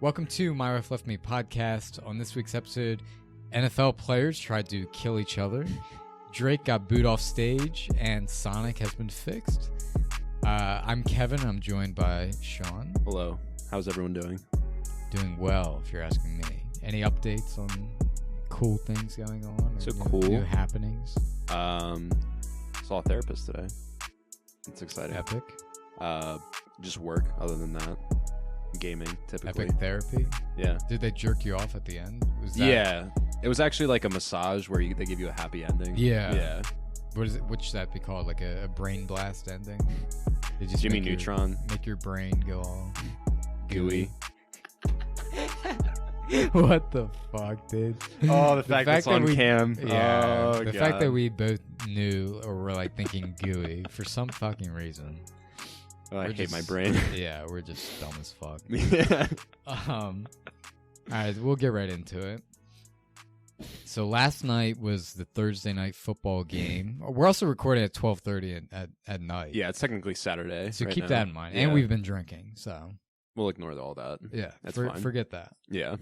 Welcome to My Wife Left Me podcast. On this week's episode, NFL players tried to kill each other, Drake got booed off stage, and Sonic has been fixed. I'm Kevin. I'm joined by Sean. Hello. How's everyone doing? Doing well, if you're asking me. Any updates on cool things going on? So new, cool. New happenings? Saw a therapist today. It's exciting. Epic. Just work, other than that. Gaming, typically. Epic therapy? Yeah. Did they jerk you off at the end? Was that... Yeah. It was actually like a massage where they give you a happy ending. Yeah. Yeah. What is it? What should that be called? Like a brain blast ending? They just Jimmy make Neutron. Make your brain go all Gooey. What the fuck, dude? Oh, the fact that it's on cam. Yeah. Oh, the God. fact that we both knew or were like thinking gooey for some fucking reason. Oh, I hate my brain. Yeah, we're just dumb as fuck. Yeah. All right, we'll get right into it. So last night was the Thursday night football game. We're also recording at 12:30 at night. Yeah, it's technically Saturday. So right keep now. that in mind. Yeah. And we've been drinking, so We'll ignore all that. yeah, That's fine. forget that. Yeah.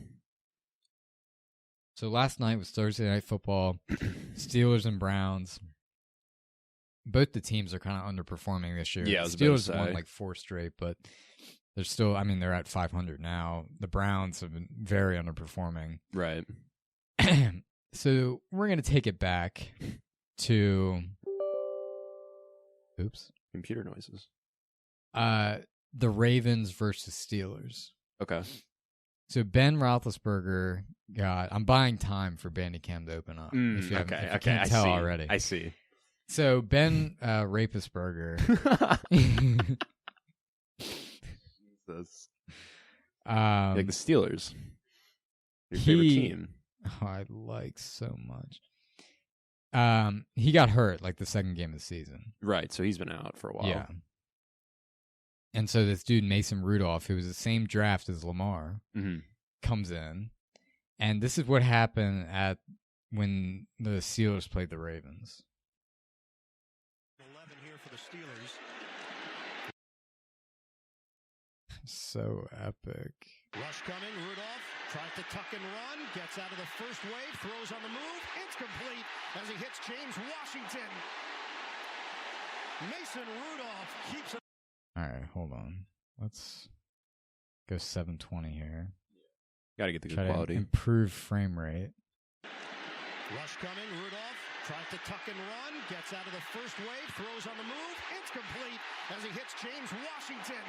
So last night was Thursday night football. Steelers and Browns. Both the teams are kind of underperforming this year. Yeah, I was about Steelers to won say. like 4 straight, but they're still, I mean, they're at 500 now. The Browns have been very underperforming. Right. So we're going to take it back to, Computer noises. the Ravens versus Steelers. Okay. So Ben Roethlisberger I'm buying time for Bandicam to open up. If you Okay. can't I tell see. already. I see. So Ben Rapisberger. Jesus. Like the Steelers. Your favorite team. Oh, I like so much. He got hurt like the second game of the season. Right, so he's been out for a while. Yeah. And so this dude, Mason Rudolph, who was the same draft as Lamar, comes in. And this is what happened when the Steelers played the Ravens. 11 here for the Steelers. So epic. Rush coming, Rudolph tries to tuck and run, gets out of the first wave, throws on the move, it's complete as he hits James Washington. Mason Rudolph keeps it. All right, hold on. Let's go 720 here. Got to get the good Try quality. to improve frame rate. Rush coming, Rudolph tries to tuck and run, gets out of the first wave, throws on the move, it's complete as he hits James Washington.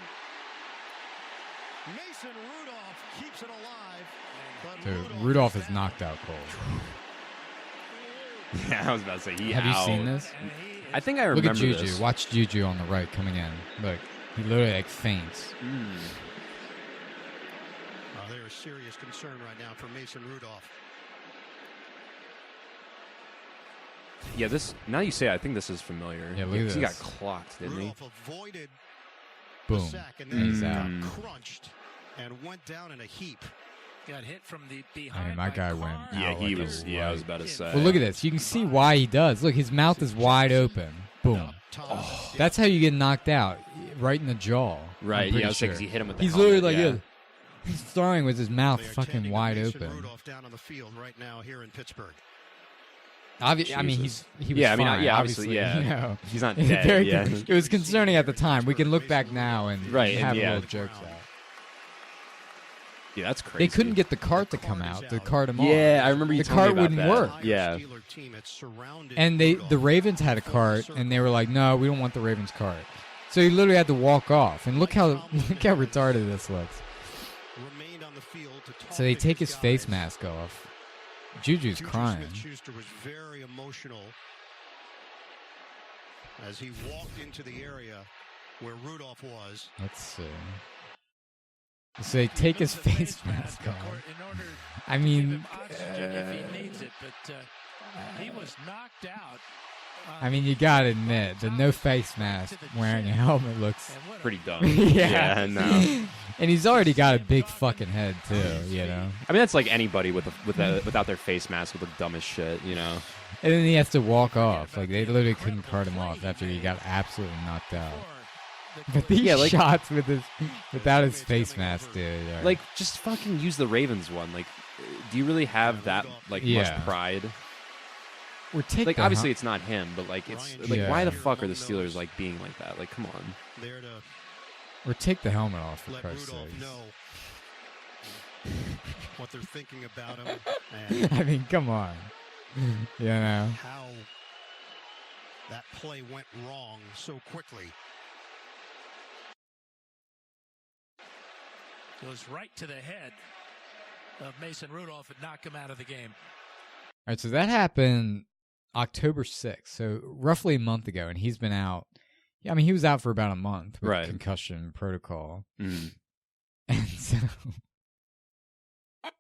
Mason Rudolph keeps it alive. But Dude, Rudolph is knocked out cold. Yeah, I was about to say, Have you seen this? I think I remember Look at Juju. this. Watch Juju on the right coming in. Look, he literally like faints. There is serious concern right now for Mason Rudolph. Yeah, now you say it, I think this is familiar. Yeah, look at He got this. Rudolph clocked, didn't he? avoided Boom. the sack and And then he's got out. crunched and went down in a heap. Got hit from the I behind. mean, my by guy Carr. went Yeah, out he like a was. Yeah, I was light. about to say. Well, look at this. You can see why he does. Look, his mouth is wide open. Boom. That's how you get knocked out, right in the jaw. Right, I'm pretty yeah, I was saying, sure. 'cause he hit him with the He's helmet, literally like, yeah. he's throwing with his mouth They are fucking tending to wide Mason open. Rudolph down on the field right now here in Pittsburgh. I mean, Jesus. he was Yeah, I mean, fine, yeah, obviously, yeah. you know. He's not dead. Very Yeah. It was concerning at the time. We can look back now and Right, have yeah. little jokes out. Yeah, that's crazy. They couldn't get the cart to come out to cart him off. Yeah, I remember you The told me cart about wouldn't that. work. Yeah. And the Ravens had a cart, and they were like, "No, we don't want the Ravens cart." So he literally had to walk off. And look how retarded this looks. So they take his face mask off. Juju's crying. Smith-Schuster was very emotional as he walked into the area where Rudolph was. Let's see. So they take his face mask off. I mean, if he needs it, but he was knocked out. I mean, you gotta admit, the no face mask wearing a helmet looks Pretty dumb. yeah. No. And he's already got a big fucking head too, you know. I mean, that's like anybody without their face mask would look dumb as shit, you know. And then he has to walk off. Like they literally couldn't cart him off after he got absolutely knocked out. But these Yeah, like- shots without his face mask, dude. are- Like, just fucking use the Ravens one. Like, do you really have that much pride? or take Like, the obviously hel- it's not him, but like, it's Ryan like, Yeah. why the fuck are the Steelers like being like that? Like, come on. There to or take the helmet off for let Christ's Rudolph sake. know what they're thinking about him and I mean, come on. You know. how that play went wrong so quickly. Goes right to the head of Mason Rudolph and knocked him out of the game. All right, so that happened October 6th, so roughly a month ago, and he's been out. Yeah, I mean, he was out for about a month with Right. concussion protocol. Mm. And so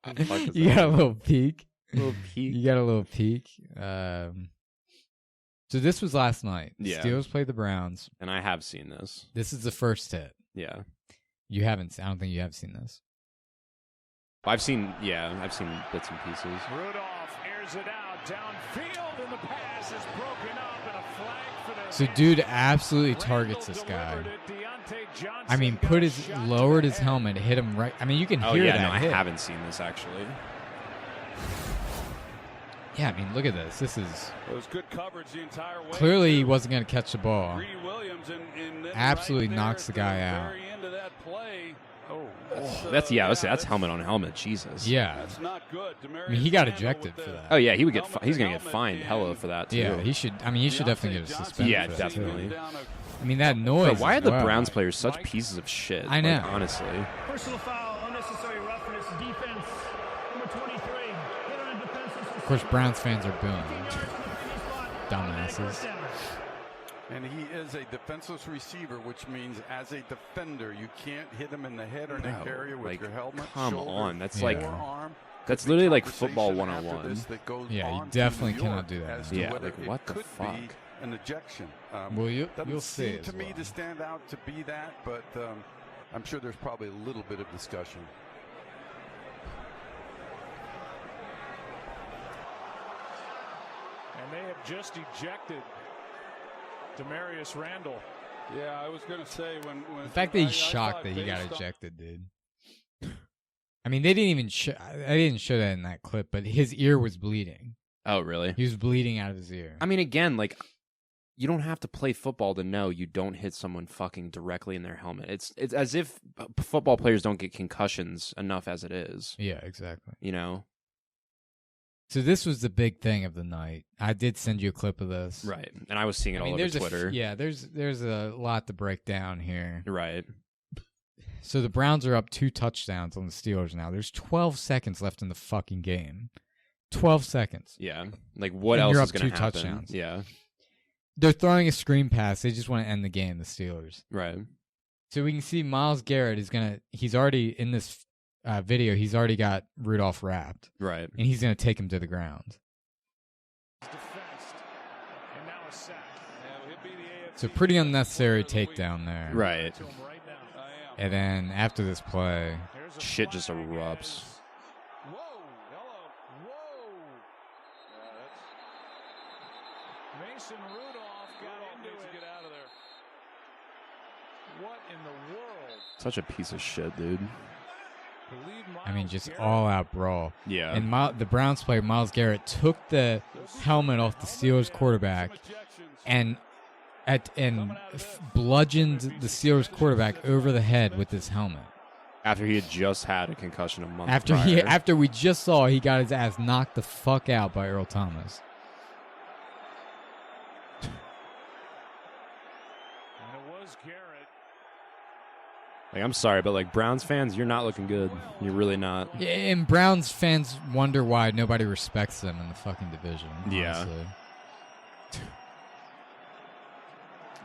What the fuck is you that? got a little peek. Little peek. You got a little peek. So this was last night. Yeah. Steelers played the Browns. And I have seen this. This is the first hit. Yeah. You haven't. I don't think you have seen this. I've seen bits and pieces. Rudolph airs it out downfield, and the pass is broken up, and a flag for the. So dude absolutely targets this guy. I mean, lowered his helmet, hit him right. I mean, you can Oh hear yeah, that no, I hit. haven't seen this actually. Yeah, I mean, look at this. This is It was good coverage the entire way. clearly he wasn't going to catch the ball. Greedy Williams and then Absolutely right knocks the there guy at out. very end of that play. That's helmet on helmet. Jesus. Yeah. That's not good. I mean, he got ejected for that. Oh yeah, he's gonna get fined hella for that too. Yeah, he should. I mean, he should definitely get a suspension. Yeah, for that, definitely. too. I mean, that noise. Bro, why are as the well. Browns players such pieces of shit? I know. Like, honestly. Personal foul, unnecessary roughness, defense, number 23. Hit on a defenseless Of course, Browns fans are booing. Dumbasses. And he is a defenseless receiver, which means as a defender, you can't hit him in the head or neck Bro, area with like, your helmet. come shoulder, on, that's like- forearm. That's There'll literally be like football conversation after 101. this that goes Yeah, you on to definitely New cannot York do that. as to Yeah, whether like, it what the could fuck? be an ejection. Well, you'll Doesn't see seem as to me well. to stand out to be that, but I'm sure there's probably a little bit of discussion. And they have just ejected Demarius Randall. Yeah, I was going to say when The fact that he's I shocked thought that he got based on- ejected, dude. I mean, they didn't even I didn't show that in that clip, but his ear was bleeding. Oh really? He was bleeding out of his ear. I mean, again, like, you don't have to play football to know you don't hit someone fucking directly in their helmet. It's as if football players don't get concussions enough as it is. Yeah, exactly. You know? So this was the big thing of the night. I did send you a clip of this. Right. And I was seeing it all over there's Twitter. there's a lot to break down here. Right. So the Browns are up 2 touchdowns on the Steelers now. There's 12 seconds left in the fucking game. 12 seconds. Yeah. Like, what And else you're is up going 2 to happen? touchdowns. Yeah. They're throwing a screen pass. They just want to end the game, the Steelers. Right. So we can see Myles Garrett he's already in this video, he's already got Rudolph wrapped. Right. And he's going to take him to the ground. Defensed, and now a sack. Yeah, he'll be the AFC So pretty unnecessary takedown there. Right. to him right now. And then after this play, There's a Shit just flag erupts. against- Whoa, hello, whoa. Mason Rudolph got into it. Get out of there. What in the world? Such a piece of shit, dude. I mean, just all-out brawl. Yeah. And the Browns player, Myles Garrett, took the helmet off the Steelers quarterback and bludgeoned the Steelers quarterback over the head with his helmet. After he had just had a concussion a month After prior. we just saw he got his ass knocked the fuck out by Earl Thomas. And it was Garrett. Like, I'm sorry, but like, Browns fans, you're not looking good. You're really not. Yeah, and Browns fans wonder why nobody respects them in the fucking division. Yeah. Honestly.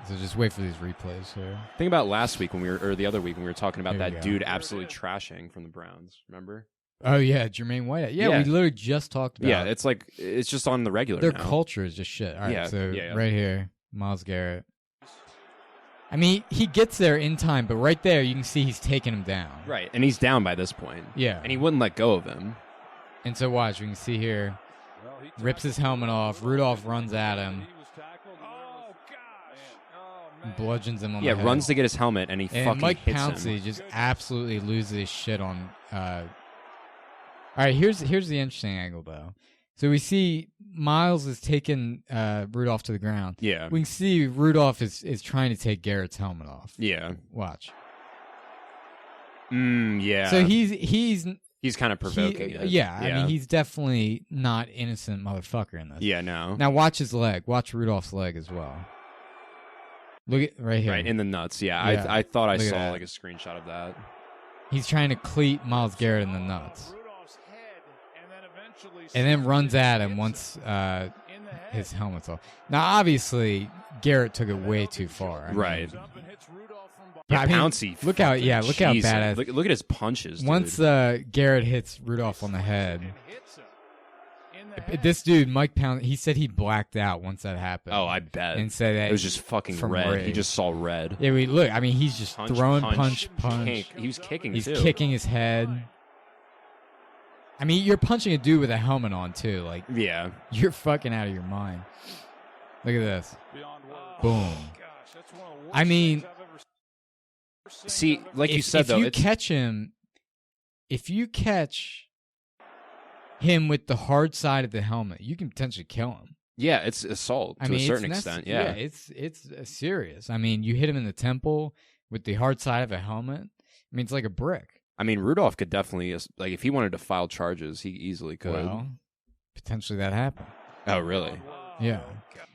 So just wait for these replays here. Think about last week or the other week when we were talking about Here we that go. dude absolutely trashing from the Browns. Remember? Oh yeah, Jermaine White. Yeah, Yeah. we literally just talked about. Yeah, it's just on the regular their now. culture is just shit. All right, Yeah, so yeah. right here, Myles Garrett. I mean, he gets there in time, but right there you can see he's taking him down. Right, and he's down by this point. Yeah. And he wouldn't let go of him. And so watch, we can see here, Well, he rips his helmet off. Rudolph runs at him. He was tackled. Oh gosh. Oh bludgeons him on the head. runs to get his helmet, and he and fucking Mike hits Pouncey him. just absolutely loses his shit on. All right, here's the interesting angle though. So we see Myles is taking Rudolph to the ground. Yeah. We can see Rudolph is trying to take Garrett's helmet off. Yeah. Watch. Yeah. So he's kind of provoking it. Yeah, I mean, he's definitely not innocent motherfucker in this. Yeah, no. Now watch his leg. Watch Rudolph's leg as well. Look at right here. Right, in the nuts, yeah. Yeah. I thought I Look at saw that. like a screenshot of that. He's trying to cleat Myles Garrett in the nuts. Rudolph's head, and then eventually And then runs at him once his helmet's off. Now, obviously, Garrett took it way too far. I mean, Right. I mean, Pouncey. look how Jesus. badass. Look at his punches. Once dude. Garrett hits Rudolph on the head, this dude, Mike Pound, he said he blacked out once that happened. Oh, I bet. And said that it was just fucking from red. rage. He just saw red. Yeah, look. I mean, he's just throwing punch. He was kicking He's too. kicking his head. I mean, you're punching a dude with a helmet on too. Like, Yeah. you're fucking out of your mind. Look at this. Boom. I mean, See, like you said, if though, you it's catch him, if you catch him with the hard side of the helmet, you can potentially kill him. yeah, it's assault to a certain it's extent. Yeah. it's serious. I mean, you hit him in the temple with the hard side of a helmet. I mean, it's like a brick. I mean, Rudolph could definitely, like, if he wanted to file charges, he easily could. Well, potentially that happened. Oh, really? Yeah.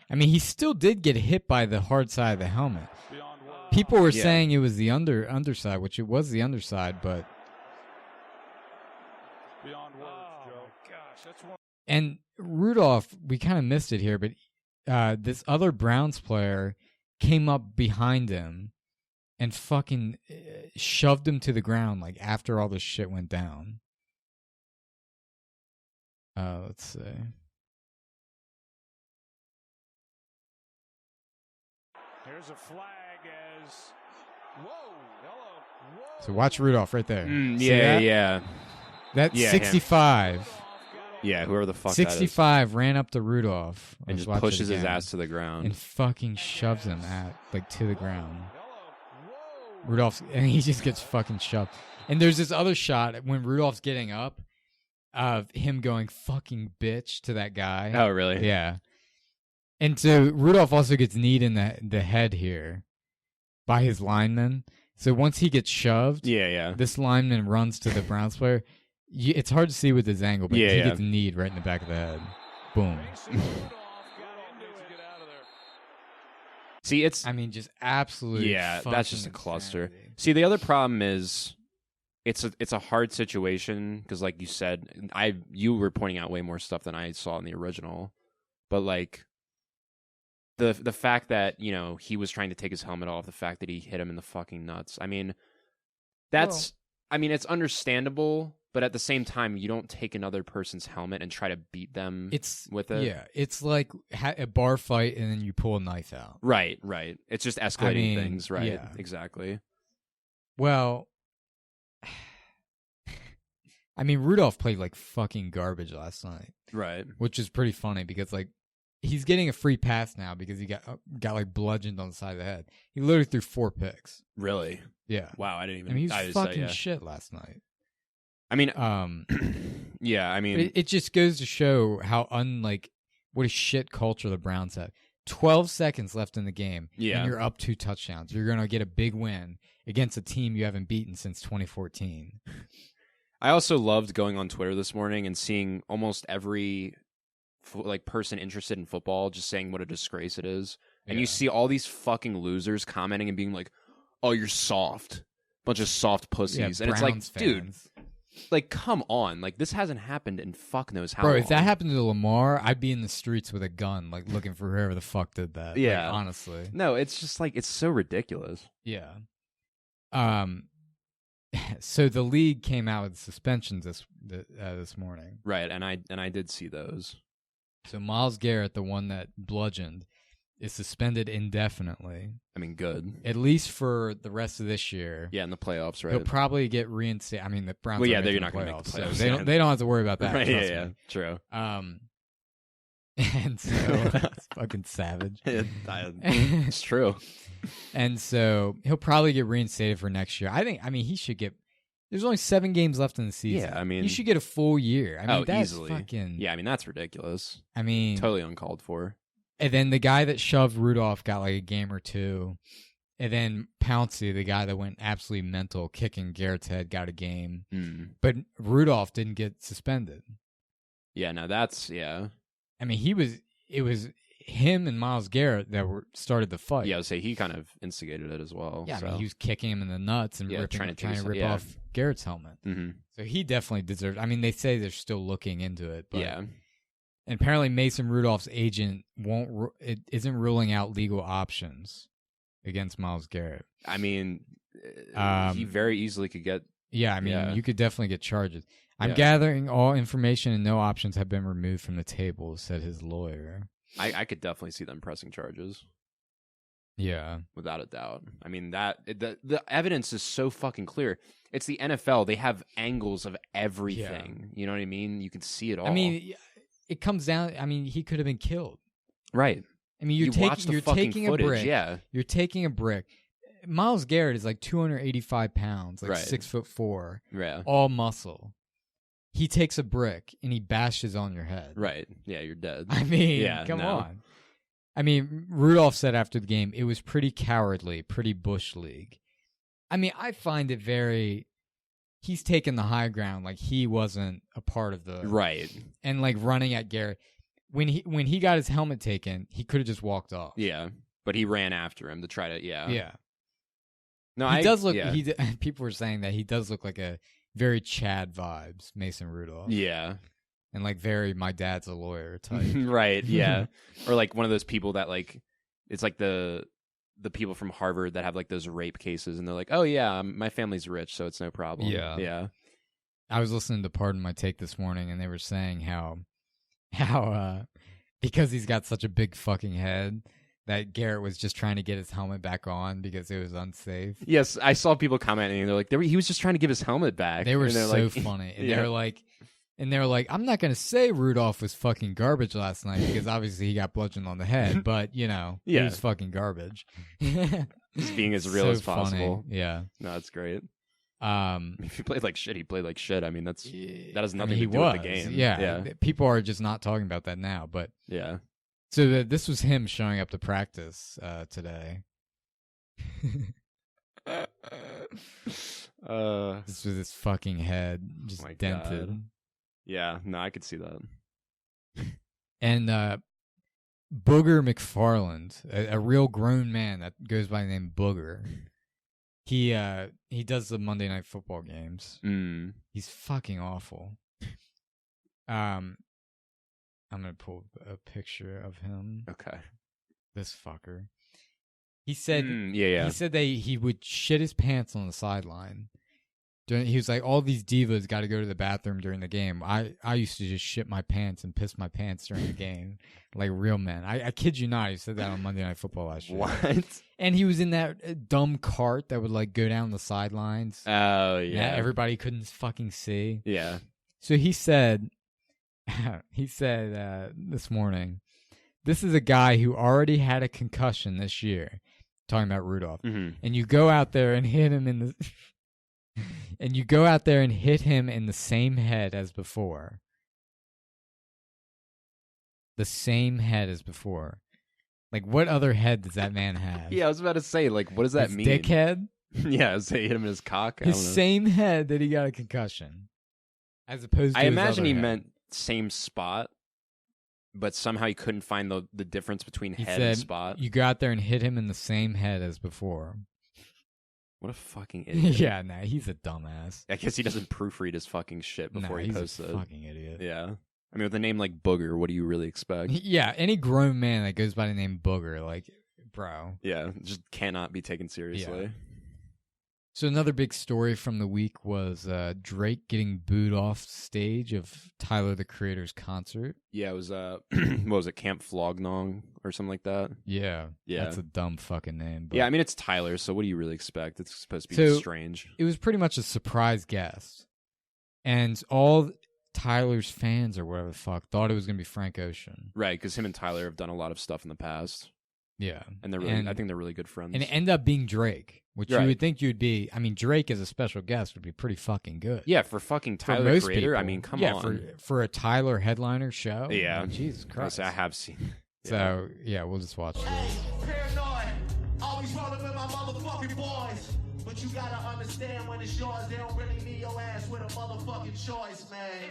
I mean, he still did get hit by the hard side of the helmet. People were saying it was the underside, which it was the underside, but and Rudolph, we kind of missed it here, but this other Browns player came up behind him and fucking shoved him to the ground like after all this shit went down. Let's see. Here's a flag as So watch Rudolph right there. See Yeah, that? yeah. That's Yeah, 65. Yeah, whoever the fuck 65 ran up to Rudolph that is. And Let's just watch it pushes his again. ass to the ground. And fucking shoves him to the ground. Rudolph, and he just gets fucking shoved. And there's this other shot when Rudolph's getting up of him going fucking bitch to that guy. Oh, really? Yeah. And so Rudolph also gets kneed in the head here by his lineman. So once he gets shoved, Yeah. this lineman runs to the Browns player. It's hard to see with this angle, but he gets kneed right in the back of the head. Boom. See, it's I mean, just absolute. that's just a cluster. insanity. See, the other problem is it's a hard situation because, like you said, you were pointing out way more stuff than I saw in the original, but like the fact that he was trying to take his helmet off, the fact that he hit him in the fucking nuts. I mean, it's understandable, but at the same time, you don't take another person's helmet and try to beat them with it. Yeah, it's like a bar fight and then you pull a knife out. Right. It's just escalating things, right? Yeah. Exactly. Well, I mean, Rudolph played like fucking garbage last night. Right. Which is pretty funny because like he's getting a free pass now because he got like bludgeoned on the side of the head. He literally threw 4 picks. Really? Yeah. Wow, I didn't even. I mean, he was fucking shit last night. I mean, yeah. I mean, it just goes to show how what a shit culture the Browns have. 12 seconds left in the game, and you're up 2 touchdowns. You're gonna get a big win against a team you haven't beaten since 2014. I also loved going on Twitter this morning and seeing almost every person interested in football just saying what a disgrace it is, and you see all these fucking losers commenting and being like, "Oh, you're soft, bunch of soft pussies," and Browns it's like, dude. Like, come on. Like, this hasn't happened in fuck knows how long. If that happened to Lamar, I'd be in the streets with a gun, like, looking for whoever the fuck did that. Yeah. Like, honestly. No, it's just, like, it's so ridiculous. Yeah. So the league came out with suspensions this morning. Right, and I did see those. So Myles Garrett, the one that bludgeoned, is suspended indefinitely. I mean, good. At least for the rest of this year. Yeah, in the playoffs, right? He'll probably get reinstated. I mean, the Browns. Well, yeah, are they're making not going to make the playoffs. So they don't have to worry about that. Right? Trust Yeah, me. true. And so it's fucking savage. It's true. And so he'll probably get reinstated for next year. I mean, he should get. There's only 7 games left in the season. Yeah, I mean, he should get a full year. I mean, that's easily. Fucking. Yeah, I mean that's ridiculous. I mean, Totally uncalled for. And then the guy that shoved Rudolph got like a game or 2. And then Pounce, the guy that went absolutely mental, kicking Garrett's head, got a game. But Rudolph didn't get suspended. Yeah, no, that's I mean, it was him and Myles Garrett that started the fight. Yeah, I would say he kind of instigated it as well. Yeah, so. I mean, he was kicking him in the nuts and trying to rip off Garrett's helmet. Mm-hmm. So he definitely deserves. I mean, they say they're still looking into it, but yeah. And apparently, Mason Rudolph's agent isn't ruling out legal options against Myles Garrett. I mean, he very easily could get. Yeah, I mean, you could definitely get charges. I'm gathering all information and no options have been removed from the table, said his lawyer. I could definitely see them pressing charges. Yeah. Without a doubt. I mean, the evidence is so fucking clear. It's the NFL. They have angles of everything. Yeah. You know what I mean? You can see it all. I mean, it comes down. I mean, he could have been killed. Right. I mean, you're taking footage, a brick. Yeah. You're taking a brick. Myles Garrett is like 285 pounds, like right. 6'4". Yeah. All muscle. He takes a brick and he bashes on your head. Right. Yeah, you're dead. I mean, come on. I mean, Rudolph said after the game, it was pretty cowardly, pretty Bush League. I mean, I find it very... He's taken the high ground, like he wasn't a part of the... Right. And like running at Garrett. When he got his helmet taken, he could have just walked off. Yeah, but he ran after him to try to... Yeah. Yeah. No, he does look... Yeah. People were saying that he does look like a very Chad vibes, Mason Rudolph. Yeah. And like very my dad's a lawyer type. Right, yeah. Or like one of those people that like it's like the people from Harvard that have like those rape cases and they're like, "Oh yeah, my family's rich, so it's no problem." Yeah. Yeah. I was listening to Pardon My Take this morning and they were saying how because he's got such a big fucking head that Garrett was just trying to get his helmet back on because it was unsafe. Yes, I saw people commenting and they're like he was just trying to give his helmet back. They were so funny. And they were like, I'm not going to say Rudolph was fucking garbage last night because obviously he got bludgeoned on the head, but, he was fucking garbage. Just being as real as possible. Funny. Yeah. No, that's great. If he played like shit, he played like shit. I mean, that has nothing to do with the game. Yeah. People are just not talking about that now, but... Yeah. So this was him showing up to practice today. This was his fucking head just dented. God. Yeah, no, I could see that. And Booger McFarland, a real grown man that goes by the name Booger, he does the Monday Night Football games. He's fucking awful. I'm gonna pull a picture of him. Okay. This fucker. He said, He said that he would shit his pants on the sideline. He was like, all these divas got to go to the bathroom during the game. I used to just shit my pants and piss my pants during the game, like real men. I kid you not. He said that on Monday Night Football last year. What? And he was in that dumb cart that would like go down the sidelines. Oh yeah. Everybody couldn't fucking see. Yeah. So he said this morning, this is a guy who already had a concussion this year. Talking about Rudolph, and you go out there and hit him in the. And you go out there and hit him in the same head as before. The same head as before. Like, what other head does that man have? Yeah, I was about to say, like, what does that mean? Dickhead? Yeah, I was saying hit him in his cock. His same head that he got a concussion. As opposed to I imagine he head. meant same spot, but somehow he couldn't find the difference between head and spot. You go out there and hit him in the same head as before. What a fucking idiot. Yeah, nah, he's a dumbass. I guess he doesn't proofread his fucking shit before he posts it. He's a fucking idiot. Yeah. I mean, with a name like Booger, what do you really expect? Yeah, any grown man that goes by the name Booger, like, bro. Yeah, just cannot be taken seriously. Yeah. So another big story from the week was Drake getting booed off stage of Tyler, the Creator's concert. Yeah, it was, what was it, Camp Floggnong or something like that? Yeah. That's a dumb fucking name. But... Yeah, I mean, it's Tyler, so what do you really expect? It's supposed to be strange. It was pretty much a surprise guest. And all Tyler's fans or whatever the fuck thought it was gonna be Frank Ocean. Right, because him and Tyler have done a lot of stuff in the past. Yeah, and they're really. I think they're really good friends. And it ended up being Drake, which you would think you'd be. I mean, Drake as a special guest would be pretty fucking good. Yeah, for fucking Tyler most Creator. people. I mean, come on. For a Tyler headliner show. Yeah, I mean, Jesus Christ. I have seen. So yeah, we'll just watch this. Paranoid, always rolling with my motherfucking boys. But you gotta understand when it's yours, they don't really need your ass with a motherfucking choice, man.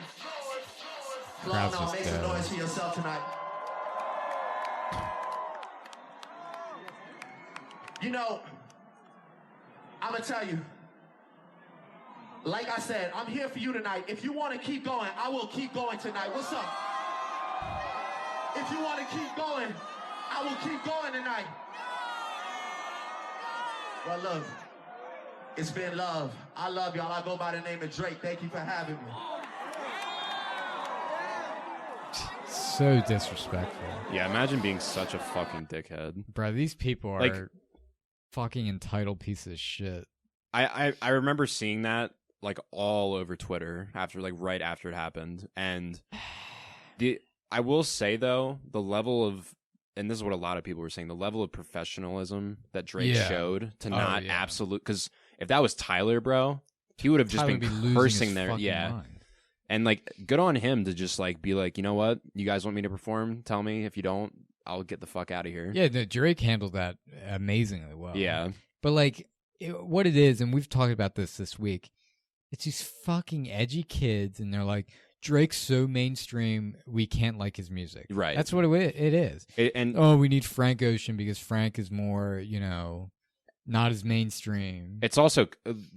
Crowd's Blow on, just make some dead. noise for yourself tonight. You know, I'm gonna tell you, like I said, I'm here for you tonight. If you want to keep going, I will keep going tonight. What's up? If you want to keep going, I will keep going tonight. Well, look, it's been love. I love y'all. I go by the name of Drake. Thank you for having me. So disrespectful. Yeah, imagine being such a fucking dickhead. Bro, these people are Like, fucking entitled pieces of shit. I remember seeing that like all over Twitter after right after it happened, and I will say though, the level of, and this is what a lot of people were saying, the level of professionalism that Drake showed to not absolute, because if that was Tyler, bro, he would have just Tyler been would be losing cursing his there, fucking yeah. mind. And like, good on him to just like be like, you know what, you guys want me to perform? Tell me. If you don't, I'll get the fuck out of here. Yeah, Drake handled that amazingly well. Yeah. But like, what it is, and we've talked about this week, it's these fucking edgy kids, and they're like, Drake's so mainstream, we can't like his music. Right. That's what it is. And we need Frank Ocean because Frank is more, not as mainstream. it's also,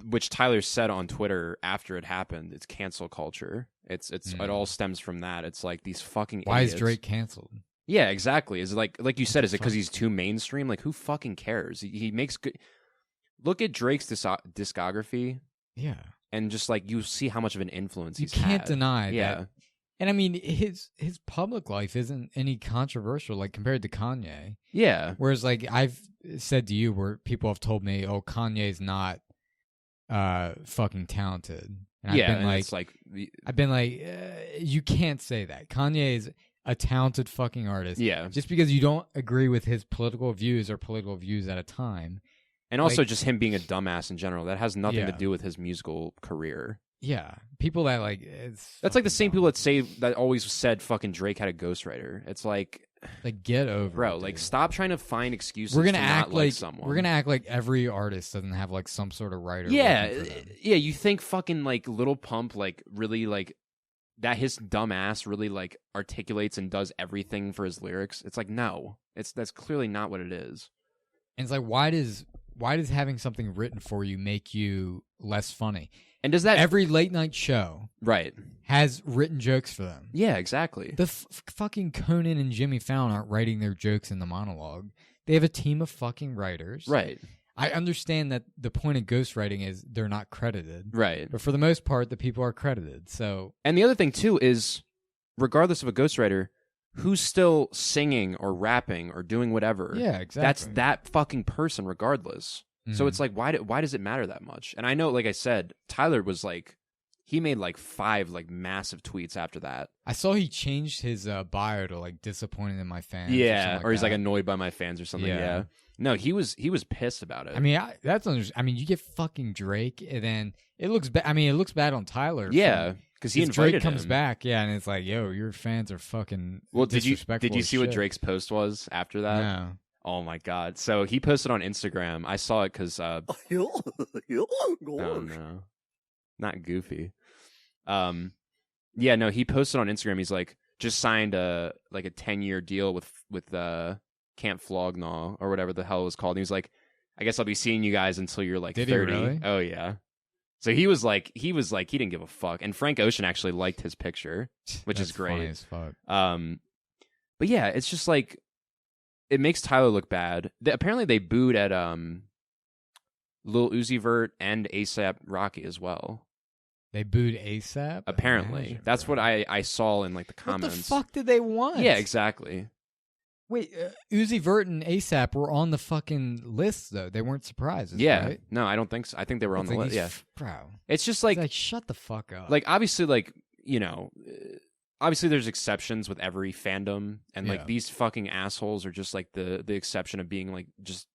which Tyler said on Twitter after it happened, it's cancel culture. It all stems from that. It's like these fucking Why idiots. is Drake canceled? Yeah, exactly. Is like you said, is it because he's too mainstream? Like, who fucking cares? He makes good. Look at Drake's discography. Yeah. And just like you see how much of an influence he's had. You can't deny yeah. that. And I mean, his public life isn't any controversial, like compared to Kanye. Yeah. Whereas, like I've said to you, where people have told me, "Oh, Kanye's not fucking talented," and I've been like, you can't say that. Kanye is a talented fucking artist. Yeah. Just because you don't agree with his political views or political views at a time. And also just him being a dumbass in general. That has nothing to do with his musical career. Yeah. People that like... That's like the same people that always said fucking Drake had a ghostwriter. It's like... Like, get over bro, it, dude. like, stop trying to find excuses we're gonna to act not like someone. We're going to act like every artist doesn't have, like, some sort of writer. Yeah. Yeah, you think fucking, like, Lil Pump, like, really, like... that his dumb ass really like articulates and does everything for his lyrics. It's like, no, that's clearly not what it is. And it's like, why does having something written for you make you less funny? And does that every late night show has written jokes for them? Yeah, exactly. The fucking Conan and Jimmy Fallon aren't writing their jokes in the monologue. They have a team of fucking writers. Right. I understand that the point of ghostwriting is they're not credited. Right. But for the most part, the people are credited. So, and the other thing, too, is regardless of a ghostwriter, who's still singing or rapping or doing whatever. Yeah, exactly. That's that fucking person regardless. So it's like, why does it matter that much? And I know, like I said, Tyler was like, he made like 5 like massive tweets after that. I saw he changed his bio to like disappointed in my fans. Yeah, or he's that. like annoyed by my fans or something. Yeah. No, he was pissed about it. I mean, you get fucking Drake, and then it looks bad. I mean, it looks bad on Tyler. Yeah, because he invited Drake comes him. back. Yeah, and it's like, yo, your fans are fucking. Well, disrespectful did you as see what shit. Drake's post was after that? No. Oh my god! So he posted on Instagram. I saw it because. Oh no, not Goofy. Yeah, no, he posted on Instagram. He's like, just signed a 10-year deal with Camp Flognaw or whatever the hell it was called. And he was like, I guess I'll be seeing you guys until you're like 30. Did he really? Oh yeah. So he was like, he didn't give a fuck. And Frank Ocean actually liked his picture, which is great. Funny as fuck. But yeah, it's just like, it makes Tyler look bad. Apparently they booed at Lil Uzi Vert and ASAP Rocky as well. They booed ASAP? Apparently. Imagine, that's bro. what I saw in like the comments. What the fuck did they want? Yeah, exactly. Wait, Uzi Vert and ASAP were on the fucking list, though. They weren't surprises, Yeah. right? No, I don't think so. I think they were on It's the like list. Yeah. Bro. It's just like, Shut the fuck up. like, obviously, like, you know, obviously there's exceptions with every fandom, and like these fucking assholes are just like the exception of being like just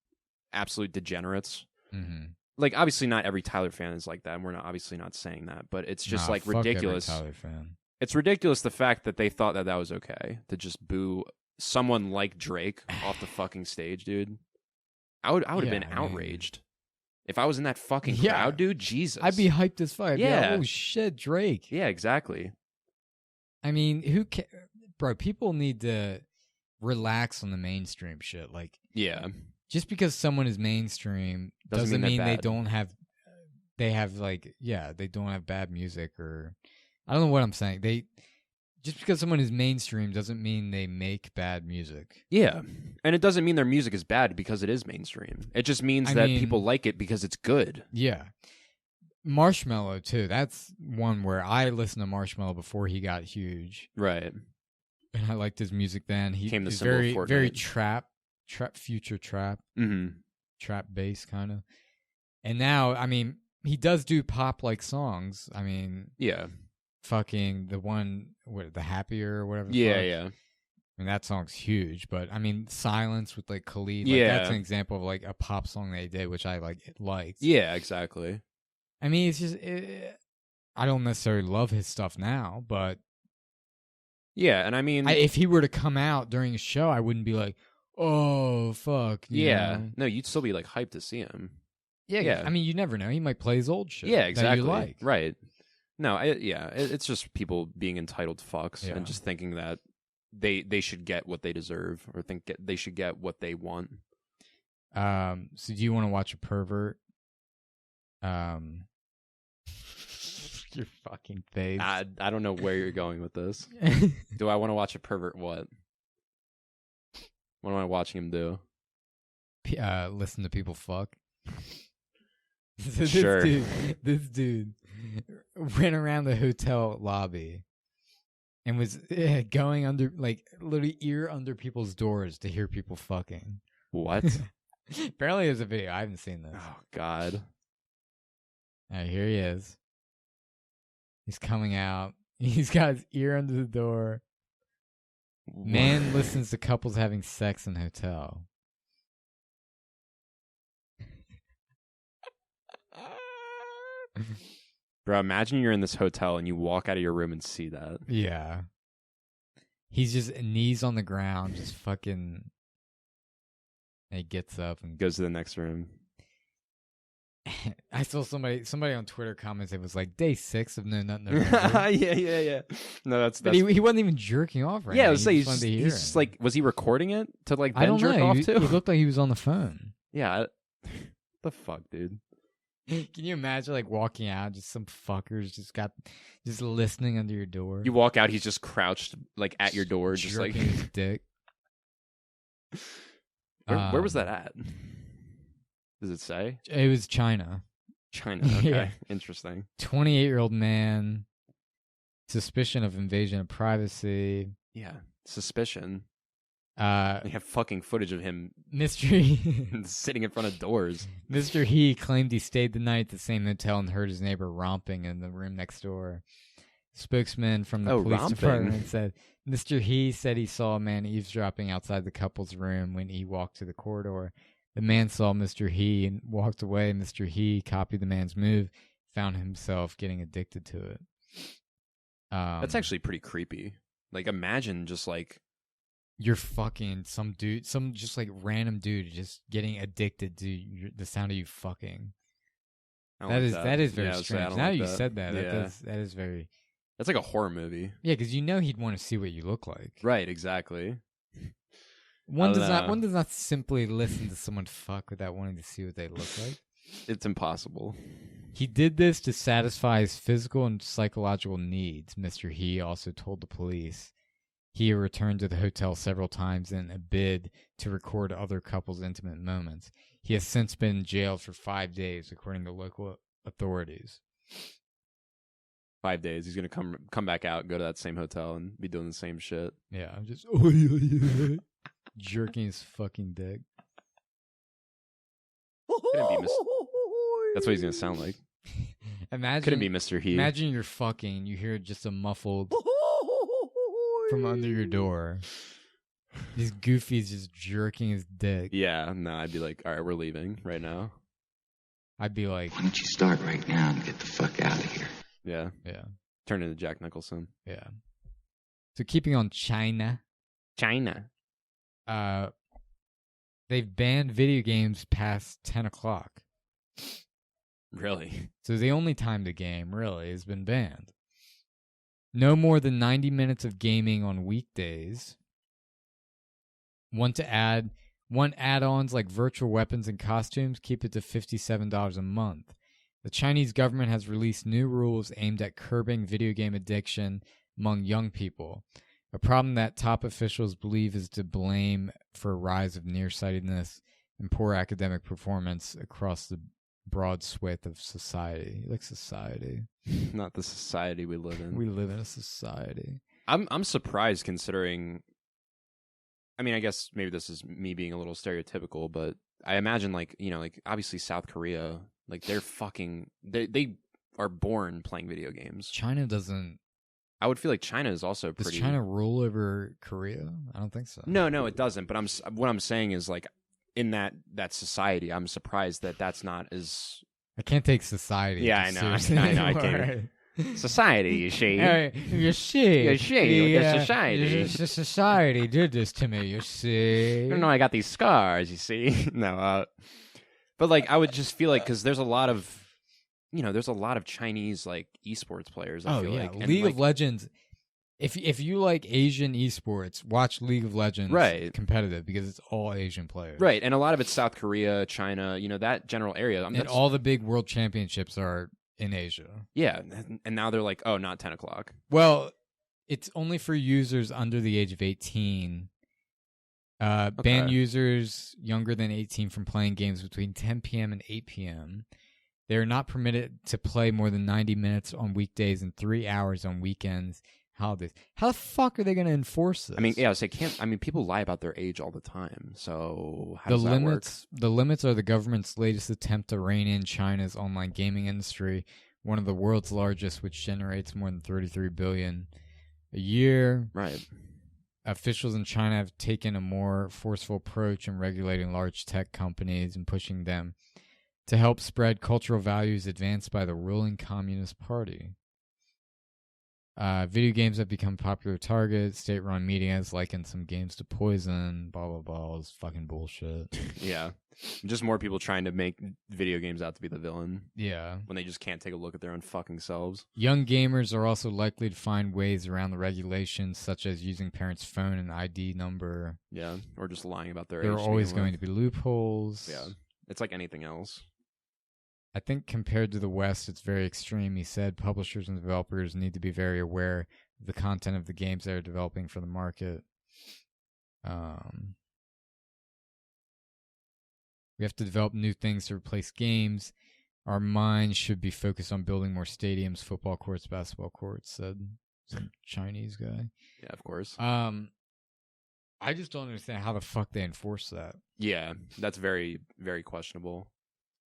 absolute degenerates. Mm-hmm. Like obviously not every Tyler fan is like that, and we're obviously not saying that, but it's just like fuck ridiculous. Every Tyler fan. It's ridiculous the fact that they thought that was okay to just boo someone like Drake off the fucking stage, dude. I would have been outraged if I was in that fucking crowd, dude. Jesus, I'd be hyped as fuck. Yeah. Oh shit, Drake. Yeah, exactly. I mean, bro? People need to relax on the mainstream shit. Like, yeah, just because someone is mainstream doesn't mean they don't have. They have like, they don't have bad music, or I don't know what I'm saying. Just because someone is mainstream doesn't mean they make bad music. Yeah. And it doesn't mean their music is bad because it is mainstream. It just means that people like it because it's good. Yeah. Marshmello, too. That's one where I listened to Marshmello before he got huge. Right. And I liked his music then. He came the was symbol very, of Fortnite. very future trap, trap bass kind of. And now, I mean, he does do pop-like songs. I mean... Yeah. Fucking the one, the Happier or whatever. Yeah. I mean, that song's huge, but I mean, Silence with like Khalid. That's an example of like a pop song they did, which I liked. Yeah, exactly. I mean, it's just, I don't necessarily love his stuff now, but. Yeah, and I mean. If he were to come out during a show, I wouldn't be like, oh, fuck. You know? No, you'd still be like hyped to see him. Yeah. I mean, you never know. He might play his old shit. Yeah, exactly. That you like. Right. No, it's just people being entitled fucks and just thinking that they should get what they deserve or they should get what they want. So do you want to watch a Pervert? Your fucking face. I don't know where you're going with this. Do I want to watch a Pervert? What am I watching him do? Listen to people fuck. So Sure. This dude went around the hotel lobby and was going under, like, literally ear under people's doors to hear people fucking. What? Apparently there's a video. I haven't seen this. Oh, God. All right, here he is. He's coming out. He's got his ear under the door. Man listens to couples having sex in hotel. Bro, imagine you're in this hotel and you walk out of your room and see that. Yeah. He's just knees on the ground, just fucking. And he gets up and goes to the next room. I saw somebody on Twitter comments. It was like day 6 of No Nut November. Yeah. No, that's. But he wasn't even jerking off. Right? Yeah, I now. was saying he's just like, was he recording it to like then jerk off too? He looked like he was on the phone. Yeah. The fuck, dude. Can you imagine like walking out, just some fuckers just listening under your door? You walk out, he's just crouched like at your door, just like his dick. Where was that at? Does it say? It was China. China. Okay, Yeah. Interesting. 28-year-old man, suspicion of invasion of privacy. Yeah, suspicion. You Mr. have fucking footage of him sitting in front of doors. Mr. He claimed he stayed the night at the same hotel and heard his neighbor romping in the room next door. Spokesman from the police department said Mr. He said he saw a man eavesdropping outside the couple's room when he walked to the corridor. The man saw Mr. He and walked away. Mr. He copied the man's move, found himself getting addicted to it. That's actually pretty creepy. Like, imagine just like you're fucking some dude, some just like random dude just getting addicted to the sound of you fucking. That is very strange. Now you said that. That is very. That's like a horror movie. Yeah, because you know he'd want to see what you look like. Right. Exactly. One does not simply listen to someone fuck without wanting to see what they look like. It's impossible. He did this to satisfy his physical and psychological needs, Mr. He also told the police. He returned to the hotel several times in a bid to record other couples' intimate moments. He has since been jailed for 5 days, according to local authorities. 5 days. He's gonna come back out, go to that same hotel, and be doing the same shit. Yeah, I'm just jerking his fucking dick. That's what he's gonna sound like. Imagine Couldn't be Mr. He. Imagine you're fucking, you hear just a muffled from under your door. This Goofy's just jerking his dick. Yeah, no, I'd be like, all right, we're leaving right now. I'd be like, why don't you start right now and get the fuck out of here? Yeah. Yeah. Turn into Jack Nicholson. Yeah. So keeping on China. They've banned video games past 10 o'clock. Really? So the only time the game, really, has been banned. No more than 90 minutes of gaming on weekdays. Want add-ons like virtual weapons and costumes, keep it to $57 a month. The Chinese government has released new rules aimed at curbing video game addiction among young people, a problem that top officials believe is to blame for a rise of nearsightedness and poor academic performance across the broad swath of society. Like society. Not the society we live in. We live in a society. I'm surprised considering, I mean, I guess maybe this is me being a little stereotypical, but I imagine like, you know, like obviously South Korea, like they're fucking, they are born playing video games. China doesn't. I would feel like China is also pretty. Does China rule over Korea? I don't think so. No, it doesn't. But what I'm saying is like in that society, I'm surprised that that's not as. I can't take society. Yeah, I know. I can't. Society, you see. You see. You see, the society. The society did this to me, you see. I don't know, I got these scars, you see. No, but like I would just feel like, because there's a lot of, you know, there's a lot of Chinese like esports players. I feel like. And, League like, of Legends. If you like Asian esports, watch League of Legends. Right. Competitive, because it's all Asian players. Right, and a lot of it's South Korea, China, you know, that general area. And all the big world championships are in Asia. Yeah, and now they're like, oh, not 10 o'clock. Well, it's only for users under the age of 18. Ban users younger than 18 from playing games between 10 p.m. and 8 p.m. They are not permitted to play more than 90 minutes on weekdays and 3 hours on weekends. Holidays. How the fuck are they going to enforce this? I mean, yeah, so people lie about their age all the time. So how does that work? The limits are the government's latest attempt to rein in China's online gaming industry, one of the world's largest, which generates more than $33 billion a year. Right. Officials in China have taken a more forceful approach in regulating large tech companies and pushing them to help spread cultural values advanced by the ruling Communist Party. Video games have become popular targets. State-run media has likened some games to poison. Blah blah blah. All this fucking bullshit. Yeah, just more people trying to make video games out to be the villain. Yeah, when they just can't take a look at their own fucking selves. Young gamers are also likely to find ways around the regulations, such as using parents' phone and ID number. Yeah, or just lying about their age. There are always going to be loopholes. Yeah, it's like anything else. I think compared to the West, it's very extreme. He said publishers and developers need to be very aware of the content of the games they're developing for the market. We have to develop new things to replace games. Our minds should be focused on building more stadiums, football courts, basketball courts, said some Chinese guy. Yeah, of course. I just don't understand how the fuck they enforce that. Yeah, that's very, very questionable.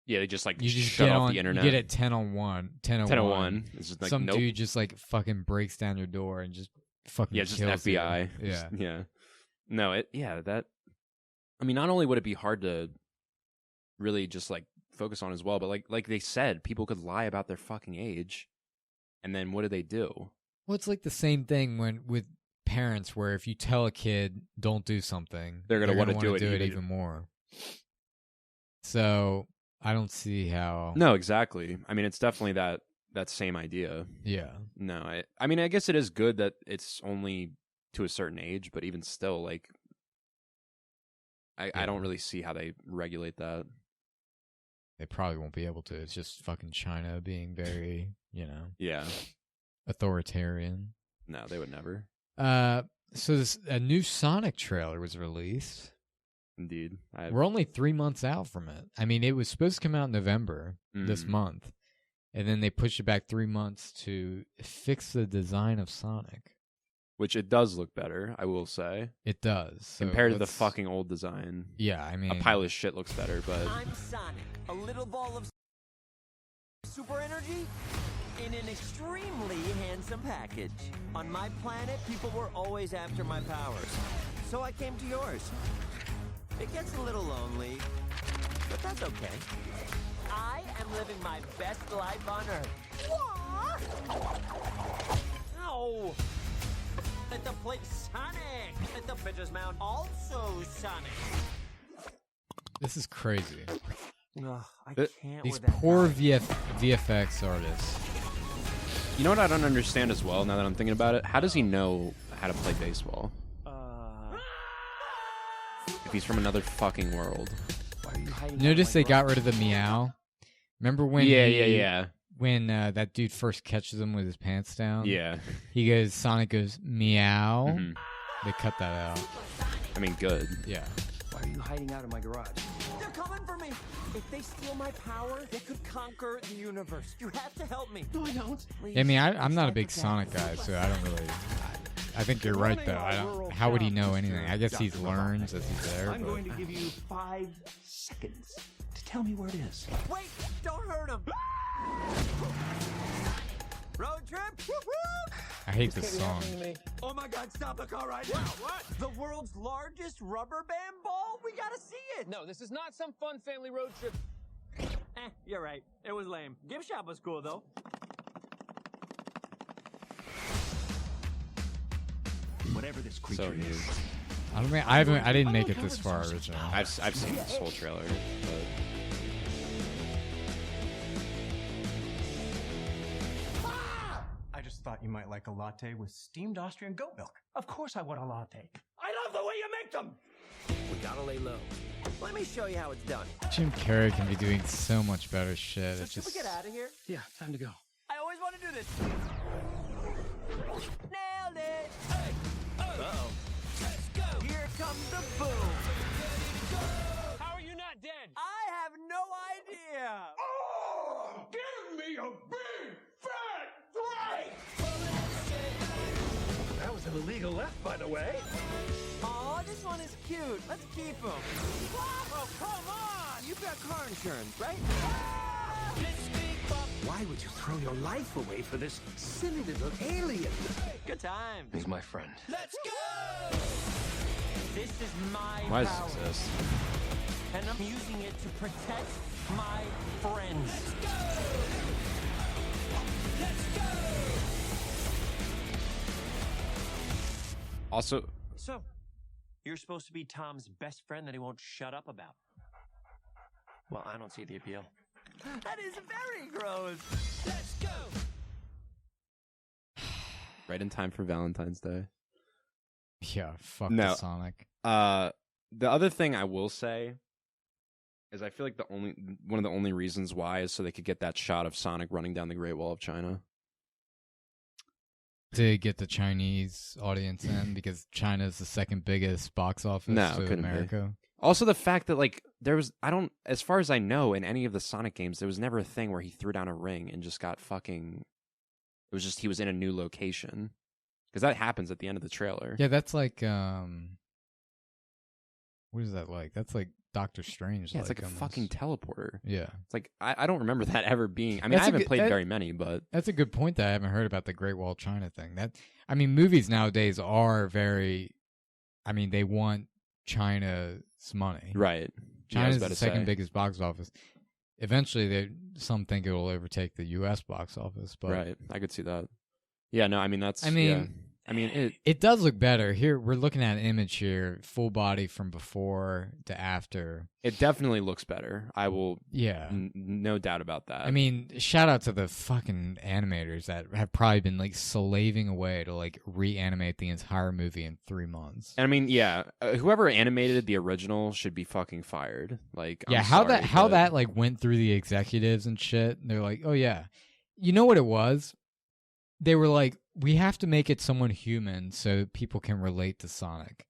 Yeah, they just like you just shut get off on, the internet. You get it 10:01. 10:01. It's just like, some dude just like fucking breaks down your door and just fucking just kills FBI. You. Yeah, yeah. No, that. I mean, not only would it be hard to really just like focus on as well, but like they said, people could lie about their fucking age, and then what do they do? Well, it's like the same thing with parents, where if you tell a kid don't do something, they're gonna want to do it even more. So I don't see how. No, exactly. I mean, it's definitely that same idea. Yeah. No, I mean, I guess it is good that it's only to a certain age, but even still, like, I don't really see how they regulate that. They probably won't be able to. It's just fucking China being very, yeah, authoritarian. No, they would never. So a new Sonic trailer was released. Indeed. We're only 3 months out from it. I mean, it was supposed to come out in November this month, and then they pushed it back 3 months to fix the design of Sonic. Which it does look better, I will say. It does. So compared to the fucking old design. Yeah, I mean... a pile of shit looks better, but... I'm Sonic, a little ball of super energy in an extremely handsome package. On my planet, people were always after my powers, so I came to yours. It gets a little lonely, but that's okay. I am living my best life on Earth. Ow! Let the plate Sonic! Let the pitcher's mound also Sonic! This is crazy. Ugh, I can't These with that poor guy. VFX artists. You know what I don't understand as well, now that I'm thinking about it? How does he know how to play baseball? If he's from another fucking world. Why are you hiding Notice out they in my got garage? rid of the meow. Remember when Yeah. when that dude first catches him with his pants down? Yeah. He goes, Sonic goes, meow. Mhm. They cut that out. I mean, good. Yeah. Why are you hiding out in my garage? They're coming for me! If they steal my power, they could conquer the universe. You have to help me. No, I don't. Please. I mean, I'm not a big Sonic guy, so I don't really... I think you're right, though. How would he know anything? I guess he learns as he's there. I'm but- going to give you 5 seconds to tell me where it is. Wait! Don't hurt him! Road trip? Woo-hoo! I hate this song. Oh my god, stop the car right now! What? The world's largest rubber band ball? We gotta see it! No, this is not some fun family road trip. You're right. It was lame. Gift shop was cool, though. Whatever this creature So new. is. I didn't make it this far originally. I've seen this whole trailer, but I just thought you might like a latte with steamed Austrian goat milk. Of course I want a latte. I love the way you make them! We gotta lay low. Let me show you how it's done. Jim Carrey can be doing so much better shit. So It's should we just get out of here? Yeah, time to go. I always want to do this. Nailed it! Uh-oh. Let's go! Here comes the boom! How are you not dead? I have no idea! Oh, give me a big fat break! That was an illegal left, by the way. Aw, this one is cute. Let's keep him. Oh, come on! You've got car insurance, right? Why would you throw your life away for this silly little alien? Good time. He's my friend. Let's go! This is my why does power, this exist? and I'm using it to protect my friends. Also, So, you're supposed to be Tom's best friend that he won't shut up about. Well, I don't see the appeal. That is very gross. Let's go! right in time for Valentine's Day. yeah, fuck No. the Sonic. The other thing I will say is I feel like one of the only reasons why is so they could get that shot of Sonic running down the Great Wall of China. To get the Chinese audience in because China is the second biggest box office No, to couldn't be. America. Also, the fact that like as far as I know, in any of the Sonic games, there was never a thing where he threw down a ring and just got fucking. It was just he was in a new location, because that happens at the end of the trailer. Yeah, that's like what is that like? That's like Doctor Strange. Yeah, it's like a almost. fucking teleporter. Yeah, it's like I don't remember that ever being. I mean, That's I a haven't good- played that- very many, but that's a good point that I haven't heard about the Great Wall of China thing. I mean, movies nowadays are very. I mean, they want China's money. right. Yeah, I China's was about the to second say. biggest box office. Eventually, some think it will overtake the U.S. box office. But Right, I could see that. Yeah, no, I mean that's. I mean, yeah. I mean it does look better. Here, we're looking at an image here, full body from before to after. It definitely looks better. I will. Yeah. No doubt about that. I mean, shout out to the fucking animators that have probably been like slaving away to like reanimate the entire movie in 3 months. And I mean, yeah, whoever animated the original should be fucking fired. Like, Yeah, I'm how sorry, that like went through the executives and shit. They're like, oh yeah, you know what it was? They were like, we have to make it someone human so people can relate to Sonic.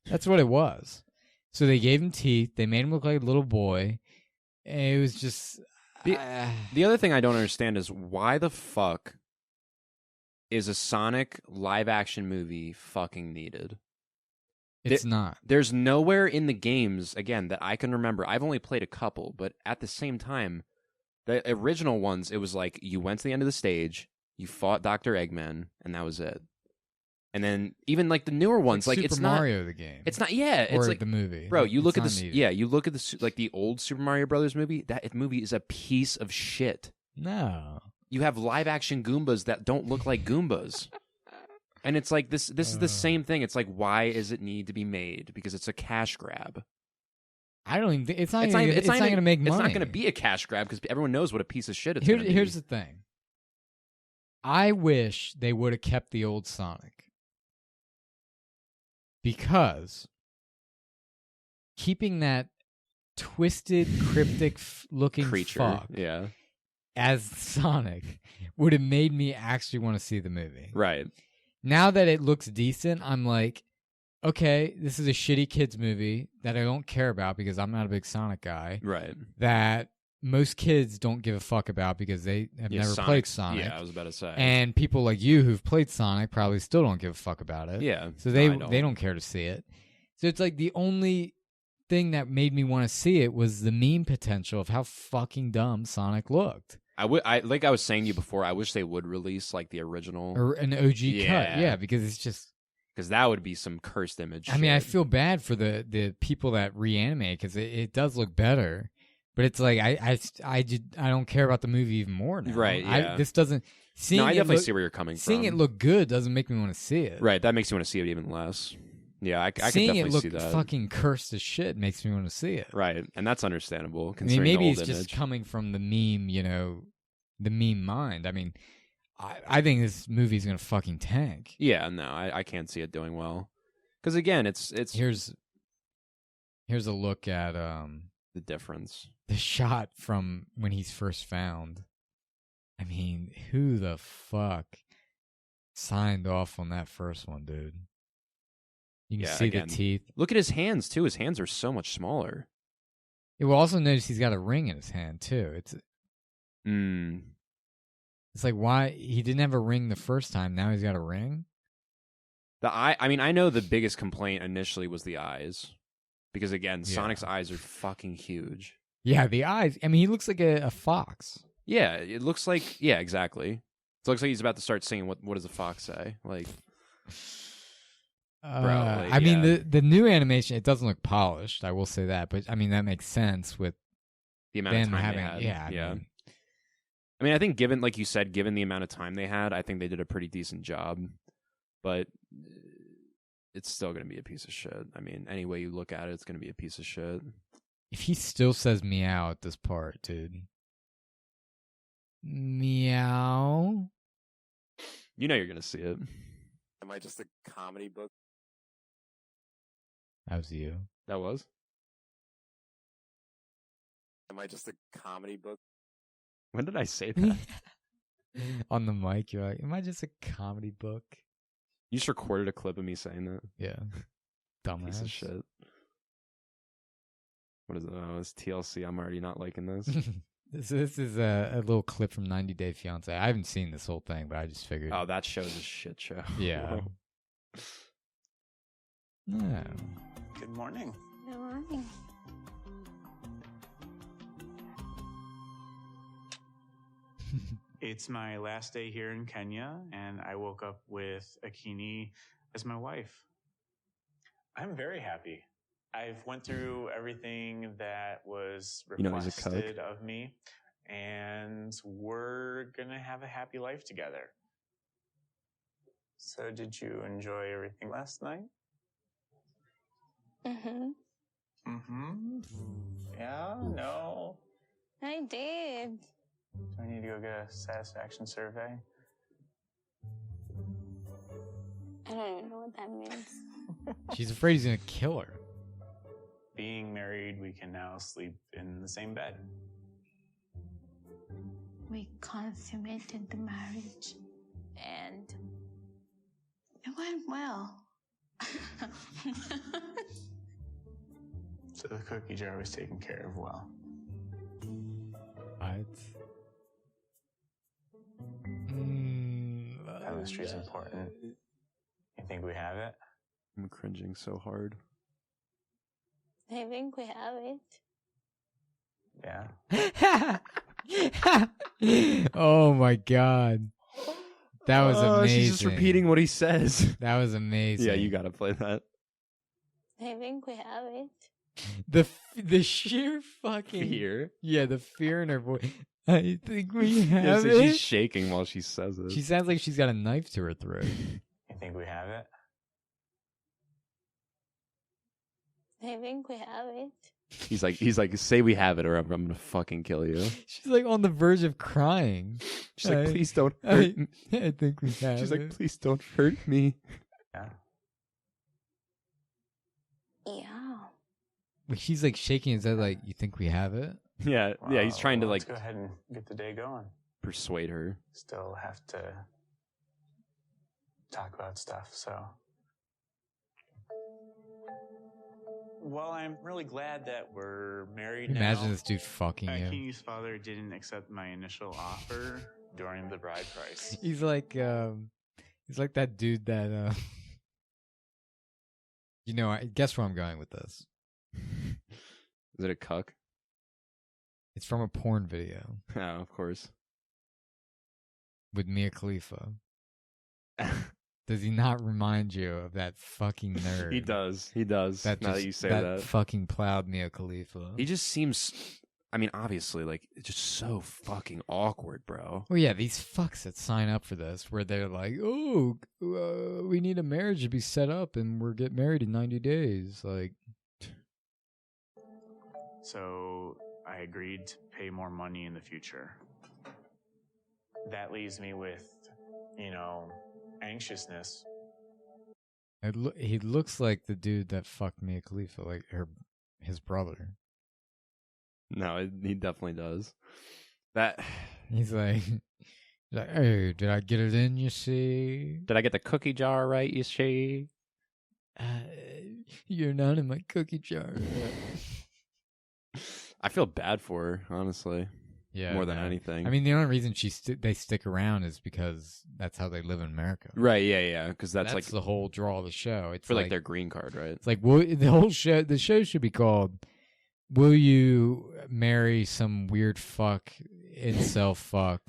That's what it was. So they gave him teeth. They made him look like a little boy. And it was just The other thing I don't understand is why the fuck is a Sonic live action movie fucking needed? It's not. There's nowhere in the games, again, that I can remember. I've only played a couple, but at the same time, The original ones, it was like you went to the end of the stage, you fought Dr. Eggman, and that was it. And then even like the newer ones, like Super it's Mario not the game. It's not. Yeah, or it's like the movie. Bro, you look at this. Needed. Yeah, you look at this like the old Super Mario Brothers movie. That movie is a piece of shit. No, you have live action Goombas that don't look like Goombas. And it's like this is the same thing. It's like, why does it need to be made? Because it's a cash grab. I don't even think it's not going to make money. It's not going to be a cash grab because everyone knows what a piece of shit it's Here, going to be. Here's the thing. I wish they would have kept the old Sonic. Because keeping that twisted, cryptic looking creature fuck as Sonic would have made me actually want to see the movie. Right. Now that it looks decent, I'm like, okay, this is a shitty kids movie that I don't care about because I'm not a big Sonic guy. Right. That most kids don't give a fuck about because they have never played Sonic. Yeah, I was about to say. And people like you who've played Sonic probably still don't give a fuck about it. Yeah. So they don't care to see it. So it's like the only thing that made me want to see it was the meme potential of how fucking dumb Sonic looked. Like I was saying to you before, I wish they would release like the original or an OG cut. Yeah, because it's just because that would be some cursed image. I mean, I feel bad for the people that reanimate because it does look better, but it's like I don't care about the movie even more now. Right? Yeah. This doesn't. No, I definitely see where you're coming from. Seeing it look good doesn't make me want to see it. Right, that makes you want to see it even less. Yeah, I can seeing definitely it look see that. Fucking cursed as shit makes me want to see it. Right, and that's understandable. I mean, maybe the old it's image. just coming from the meme, the meme mind. I mean, I think this movie's gonna fucking tank. Yeah, no, I can't see it doing well. Because again, it's here's a look at the difference. The shot from when he's first found. I mean, who the fuck signed off on that first one, dude? You can see the teeth. Look at his hands too. His hands are so much smaller. You will also notice he's got a ring in his hand too. It's like, why he didn't have a ring the first time. Now he's got a ring. I mean, I know the biggest complaint initially was the eyes, because again, Sonic's eyes are fucking huge. Yeah, the eyes. I mean, he looks like a fox. Yeah, it looks like exactly. It looks like he's about to start singing. What does a fox say? Like, bro. I mean, the new animation, it doesn't look polished. I will say that, but I mean that makes sense with the amount of time they had. Yeah. I mean, I think given, like you said, given the amount of time they had, I think they did a pretty decent job. But it's still going to be a piece of shit. I mean, any way you look at it, it's going to be a piece of shit. If he still says meow at this part, dude. Meow. You know you're going to see it. Am I just a comedy book? That was you. That was? Am I just a comedy book? When did I say that? On the mic, you're like, am I just a comedy book? You just recorded a clip of me saying that? Yeah. Dumbass. Piece of shit. What is it? Oh, it's TLC. I'm already not liking this. This is a little clip from 90 Day Fiance. I haven't seen this whole thing, but I just figured. Oh, that show's a shit show. Yeah. Yeah. Good morning. Good morning. It's my last day here in Kenya, and I woke up with Akini as my wife. I'm very happy. I've went through everything that was requested of me, and we're gonna have a happy life together. So did you enjoy everything last night? Mm-hmm. Mm-hmm. Yeah? No? I did. Do I need to go get a satisfaction survey? I don't even know what that means. She's afraid he's going to kill her. Being married, we can now sleep in the same bed. We consummated the marriage, and it went well. So the cookie jar was taken care of well. Right. Chemistry is important. You think we have it? I'm cringing so hard. I think we have it. Yeah. Oh my god. That was amazing. She's just repeating what he says. That was amazing. Yeah, you gotta play that. I think we have it. The sheer fucking Fear. Yeah, the fear in her voice. I think we have So it. she's shaking while she says it. She sounds like she's got a knife to her throat. You think we have it? I think we have it. He's like, say we have it, or I'm gonna fucking kill you. She's like on the verge of crying. She's like, please don't hurt me. I think we have She's it. like, please don't hurt me. Yeah. Yeah. He's like shaking his head, like, you think we have it? Yeah, yeah. He's trying to Let's like go ahead and get the day going. persuade her. Still have to talk about stuff, so. Well, I'm really glad that we're married now. Imagine this dude fucking you. Keeney's father didn't accept my initial offer during the bride price. He's like that dude that you know, I guess where I'm going with this. Is it a cuck? It's from a porn video. Oh, of course. With Mia Khalifa. Does he not remind you of that fucking nerd? He does. He does. That now just, that you say that that. fucking plowed Mia Khalifa. He just seems, I mean, obviously, like, it's just so fucking awkward, bro. Well, yeah, these fucks that sign up for this, where they're like, oh, we need a marriage to be set up, and we're getting married in 90 days. Like, So I agreed to pay more money in the future. That leaves me with, anxiousness. he looks like the dude that fucked Mia Khalifa, like his brother. No, he definitely does. That He's like, hey, did I get it in, you see? Did I get the cookie jar right, you see? You're not in my cookie jar. I feel bad for her, honestly. Yeah, more than man. anything. I mean, the only reason they stick around is because that's how they live in America. Right? Yeah. Because that's like the whole draw of the show. It's for like their green card, right? It's like the whole show. The show should be called "Will You Marry Some Weird Fuck Incel Fuck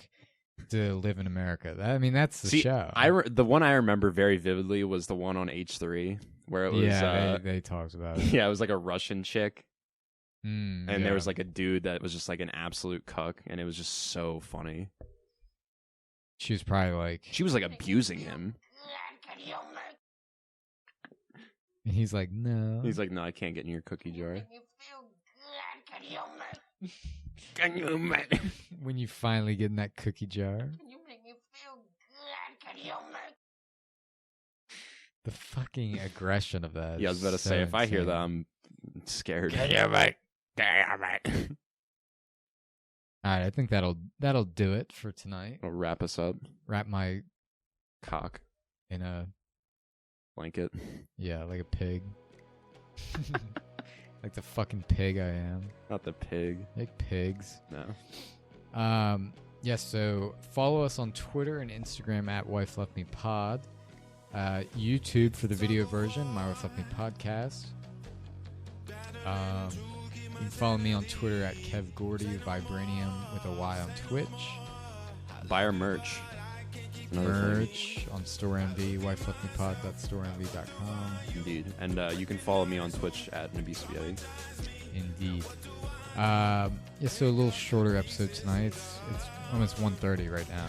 to Live in America?" I mean, that's the show. The one I remember very vividly was the one on H3 where it was. They talked about it. Yeah, it was like a Russian chick. And there was like a dude that was just like an absolute cuck, and it was just so funny. She was probably like... She was like abusing him. And he's like, no. He's like, no, I can't get in your cookie jar. When you finally get in that cookie jar. The fucking aggression of that. Yeah, I was about to say, if I hear that, I'm scared. All right, I think that'll do it for tonight. It'll wrap us up. Wrap my cock in a blanket. Yeah, like a pig. Like the fucking pig I am. Not the pig. Like pigs. No. Yeah, so follow us on Twitter and Instagram at WifeLeftMePod. YouTube for the video version, My Wife Left Me Podcast. You can follow me on Twitter at KevGordy, Vibranium with a Y on Twitch. Buy our merch. Merch on StoreMV, WifeLeftMePod.storemv.com. Indeed. And you can follow me on Twitch at Nabispaghetti. Indeed. Yeah, so a little shorter episode tonight. It's almost 1:30 right now.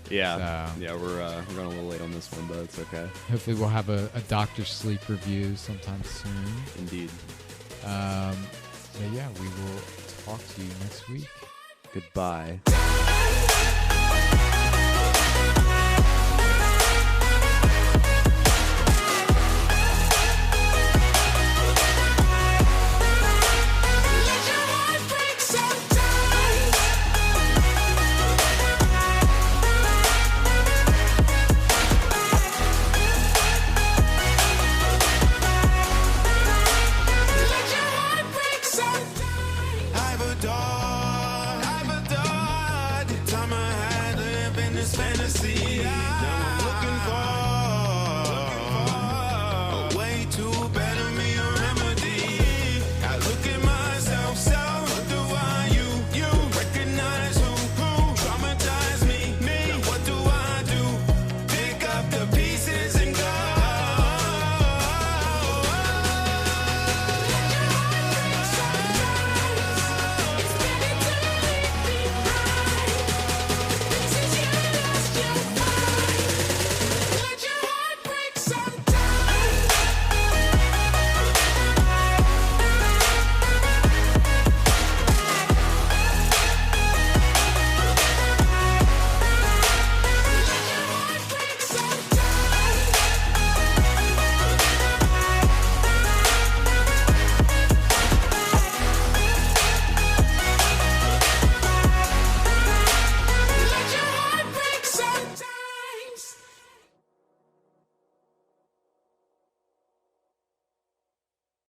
Yeah, so, yeah, we're running a little late on this one, but it's okay. Hopefully we'll have a Dr. Sleep review sometime soon. Indeed. So yeah, we will talk to you next week. Goodbye.